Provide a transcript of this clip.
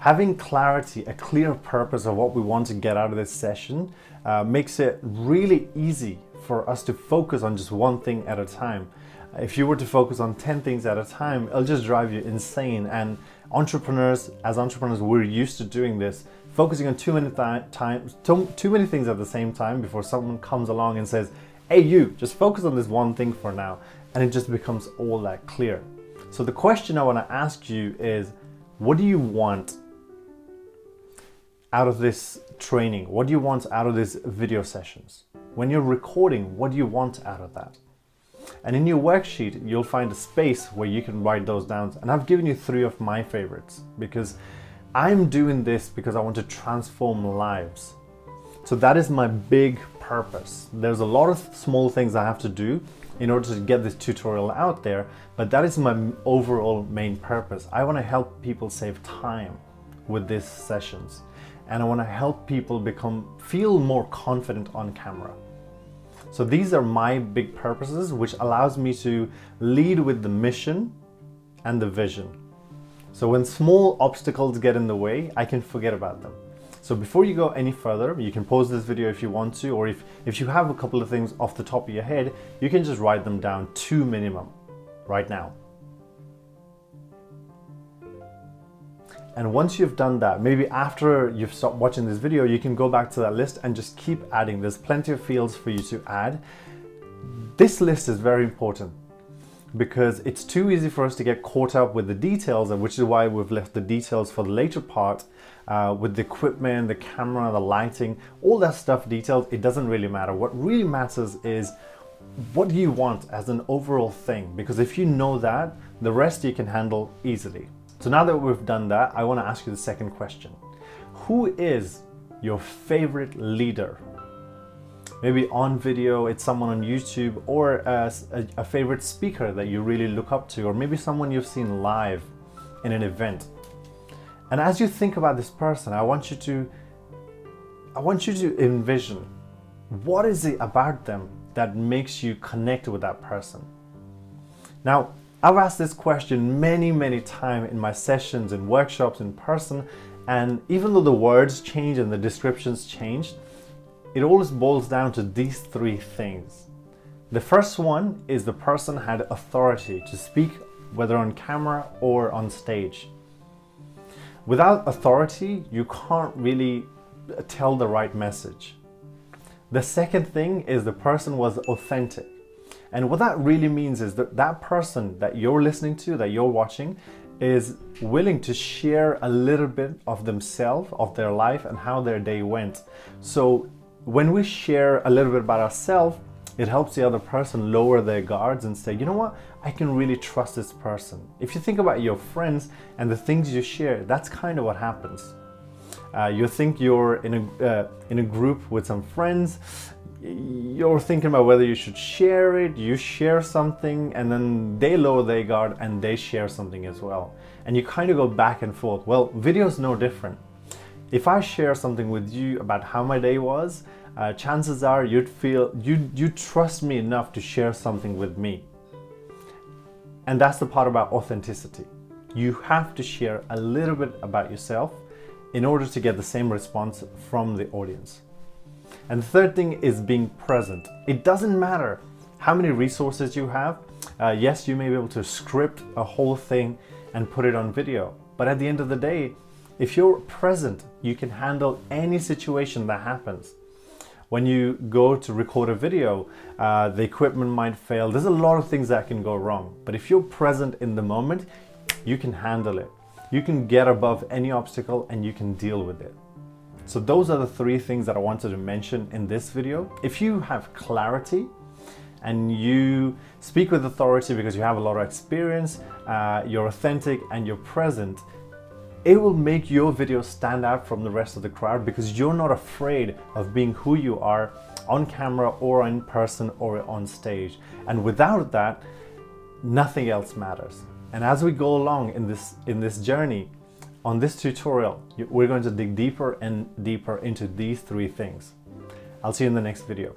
Having clarity, a clear purpose of what we want to get out of this session makes it really easy for us to focus on just one thing at a time. If you were to focus on 10 things at a time, it'll just drive you insane. And as entrepreneurs, we're used to doing this, focusing on too many things at the same time before someone comes along and says, hey, you, just focus on this one thing for now. And it just becomes all that clear. So the question I want to ask you is, what do you want out of this training? What do you want out of these video sessions? When you're recording, what do you want out of that? And in your worksheet, you'll find a space where you can write those down. And I've given you 3 of my favorites because I'm doing this because I want to transform lives. So that is my big purpose. There's a lot of small things I have to do in order to get this tutorial out there, but that is my overall main purpose. I want to help people save time with these sessions, and I want to help people feel more confident on camera. So these are my big purposes, which allows me to lead with the mission and the vision. So when small obstacles get in the way, I can forget about them. So before you go any further, you can pause this video if you want to, or if you have a couple of things off the top of your head, you can just write them down to minimum right now. And once you've done that, maybe after you've stopped watching this video, you can go back to that list and just keep adding. There's plenty of fields for you to add. This list is very important because it's too easy for us to get caught up with the details, and which is why we've left the details for the later part with the equipment, the camera, the lighting, all that stuff details. It doesn't really matter. What really matters is what do you want as an overall thing? Because if you know that, the rest you can handle easily. So now that we've done that, I want to ask you the second question. Who is your favorite leader? Maybe on video, it's someone on YouTube, or a favorite speaker that you really look up to, or maybe someone you've seen live in an event. And as you think about this person, I want you to envision, what is it about them that makes you connect with that person? Now, I've asked this question many times in my sessions and workshops in person, and even though the words change and the descriptions change, it always boils down to these 3 things. The first one is the person had authority to speak, whether on camera or on stage. Without authority, you can't really tell the right message. The second thing is the person was authentic. And what that really means is that that person that you're listening to, that you're watching, is willing to share a little bit of themselves, of their life, and how their day went. So when we share a little bit about ourselves, it helps the other person lower their guards and say, you know what, I can really trust this person. If you think about your friends and the things you share, that's kind of what happens. You think you're in a group with some friends, you're thinking about whether you should share it, you share something, and then they lower their guard and they share something as well. And you kind of go back and forth. Well, video is no different. If I share something with you about how my day was, chances are you'd trust me enough to share something with me. And that's the part about authenticity. You have to share a little bit about yourself in order to get the same response from the audience. And the third thing is being present. It doesn't matter how many resources you have. Yes, you may be able to script a whole thing and put it on video. But at the end of the day, if you're present, you can handle any situation that happens. When you go to record a video, the equipment might fail. There's a lot of things that can go wrong. But if you're present in the moment, you can handle it. You can get above any obstacle and you can deal with it. So those are the 3 things that I wanted to mention in this video. If you have clarity and you speak with authority because you have a lot of experience, you're authentic and you're present, it will make your video stand out from the rest of the crowd because you're not afraid of being who you are on camera or in person or on stage. And without that, nothing else matters. And as we go along in this journey, on this tutorial, we're going to dig deeper and deeper into these 3 things. I'll see you in the next video.